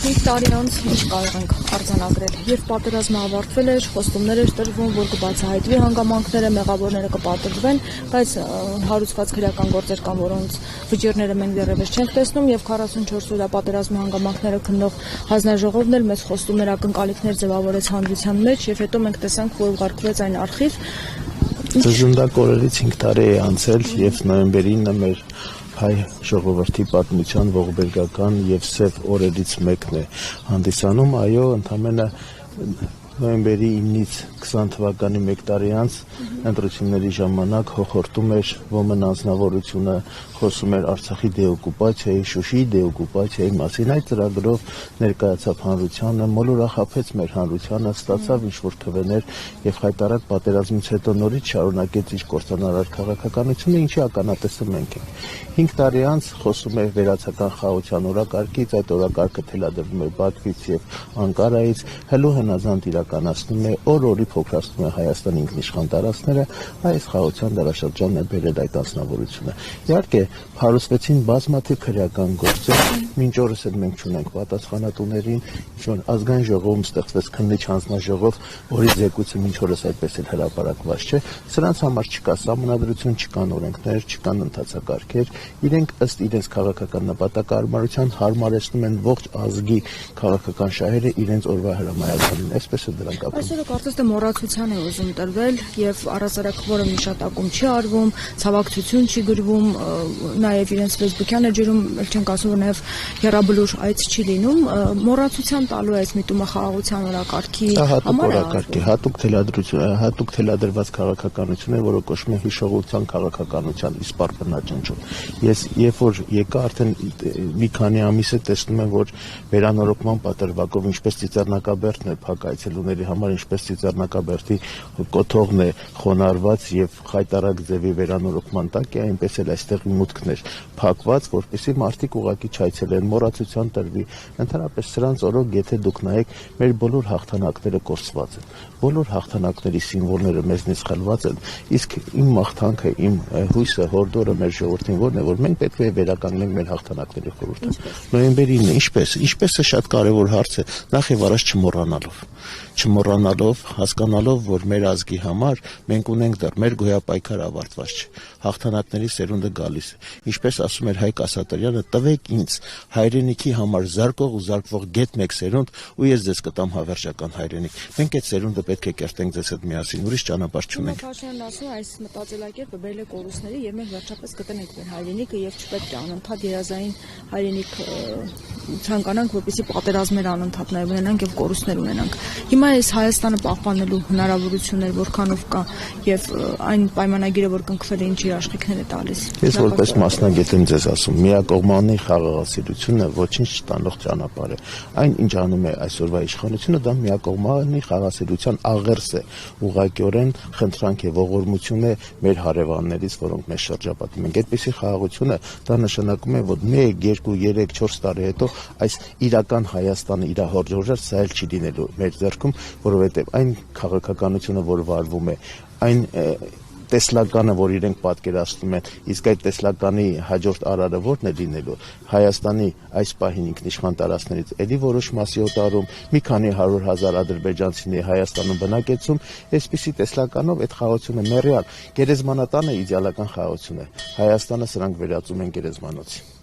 5 տարի անց ինչ կարող ենք արձանագրել։ Երբ պատերազմը ավարտվել էր, խոստումներ էր տրվում, որ կբացահայտվի հանգամանքները, մեղավորները կպատժվեն, բայց հարուցված քրեական գործեր կան, որոնց վճիռները մենք դեռևս չենք տեսնում, եւ 44 օրյա պատերազմի հանգամանքները քննող հանձնաժողովն էլ մեծ խոստումներ ակնկալիքներ ձևավորեց հանրության մեջ, եւ հետո մենք տեսանք, որ ուղարկվեց այն արխիվ։ Ծննդակ օրերից 5 տարի է անցել, եւ նոյեմբերի 9-ը մեր հայ ժողովրդի պատմության ողբերգական եւ սև օրերից մեկն է հանդիսանում, այո, ընդամենը նոյեմբերի 9-ից 20 թվականի 1 տարի անց ընտրությունների ժամանակ հոխորտում էր ոմն անձնավորությունը, խոսում էր Արցախի դեօկուպացիայի, Շուշիի դեօկուպացիայի մասին, այդ ծրագրով ներկայացավ հանրությանը, մոլորախաբեց մեր հանրությանը, ստացավ ինչ-որ քվեներ եւ խայտարակ պատերազմից հետո նորից շարունակեց իր կործանարար քաղաքականությունը, ինչի ականատեսը մենք ենք։ 5 տարի անց խոսում է վերացական խաղաղության օրակարգից, այդ օրակարգը թելադրվում է Բաքվից եւ Անկարայից, հելու հնազանդ իրականացնում է, օր-օրի փոքրացնում է Հայաստանի ինքնիշխան տարածքները, այս խաղաղության դարաշրջանն է բերել այդ անձնավորությունը։ Իհարկե, հարուցվեցին բազմաթիվ քրեական գործեր, մինչ օրս էլ մենք չունենք պատասխանատուներին, ինչ-որ ազգային ժողովում ստեղծվեց քննիչ հանձնաժողով, որի զեկույցը մինչ օրս այդպես էլ հրապարակված չէ, սրանց համար չկա սահմանադրություն, չկան օրենքներ, չկան ընթացակարգեր, իրենք ըստ իրենց քաղաքական նպատակարարության հարմարեցնում են ողջ ազգի քաղաքական շահերը իրենց օրվա հրամայականին, այսպես է դրանք ապրում։ Այսօր կարծես թե մոռացության է ուզում տրվել եւ առասարակ որը մի շատ ակում չի արվում, ցավակցություն չի գրվում, նաեւ իրենց Facebook-յան էջերում ել չենք ասում, որ նաեւ հեռաբլուր այց չի լինում, մոռացության տալու այս միտումը խաղաղության օրակարգի համար օրակարգի, հատուկ թելադրված քաղաքականություն է, որը կոչվում է հիշողության քաղաքականության իսպառ բնաճնճում։ Ես երբ որ եկա արդեն մի քանի ամիս է տեսնում եմ, որ վերանորոգման պատրվակով ինչպես ծիծեռնակաբերդն է փակ այցելուների համար, ինչպես ծիծեռնակաբերդի կոթողն է խոնարհված եւ խայտարակ ձևի վերանորոգման տակ է, այնպես էլ այստեղ մուտքն էր փակված, որպեսզի մարդիկ ուղղակի չայցելեն, մոռացության տրվի։ Ընդհանրապես սրանց օրոք, եթե դուք նայեք, մեր բոլոր հաղթանակները կորսված են, բոլոր հաղթանակների սիմվոլները մեզնից խլված են, իսկ իմ մաղթանքը, իմ հույսը, հորդորը մեր ժողովրդին որն է, որ մենք պետք է վերականգնենք մեր հաղթանակների խորհուրդը։ Նոյեմբերի 9-ը ինչպես է շատ կարևոր հարց է, նախ եւ առաջ չմոռանալով, հասկանալով, որ մեր ազգի համար մենք ունենք դեռ մեր գոյապայքարը ավարտված չէ։ Հաղթանակների սերունդը գալիս է։ Ինչպես ասում էր Հայկ Ասատրյանը, տվեք ինձ հայրենիքի համար զարկող ու զարկվող գետ մեկ սերունդ, ու ես ձեզ կտամ հավերժական հայրենիք։ Մենք այդ սերունդը պետք է կերտենք ձեզ հետ միասին, ուրիշ ճանապարհ չունենք։ Փաշինյանն ասում է, այս մտածելակերպը բերել է կորուստների եւ մենք վերջապես կտնենք մեր հայրենիքը եւ չպետք է անընդհատ երազային հայրենիք ցանկանանք, որպեսզի պատերազմներ անընդհատ նաեւ ունենանք եւ կորուստներ ունենանք։ Հիմա այս Հայաստանը պահպանելու հնարավորություններ որքանով կա եւ այն պայմանագիրը, որ կնքվել է, ինչ իր աշխատանքներ է տալիս։ Ես որպես մասնագետ եմ ձեզ ասում, միակողմանի խաղաղասիրությունը ոչինչ չտանող ճանապարհ է։ Այն ինչ անում է այսօրվա իշխանությունը, դա միակողմանի խաղաղասիրության աղերս է, ուղղակիորեն խնդրանք է, ողորմություն է մեր հարևաններից, որոնք մեզ շրջապատում են։ Այդպիսի խաղաղությունը դա նշանակում է, որ 1, 2, 3, 4 տարի հետո այս իրական Հայաստանը իր հորժորժար սա էլ չի լինելու մեր ձեռքում, որովհետև այն քաղաքականությունը, որ վարվում է, այն տեսլականը, որ իրենք պատկերացնում են, իսկ այդ տեսլականի հաջորդ արարը որն է լինելու, Հայաստանի այս պահին ինքնիշխան տարածքներից էլի որոշ մասի օտարում, մի քանի 100,000 ադրբեջանցիների Հայաստանում բնակեցում, այսպիսի տեսլականով այդ խաղաղությունը մեռյալ գերեզմանատանը իդեալական խաղաղություն է, Հայաստանը սրանք վերածում են գերեզմանոցի։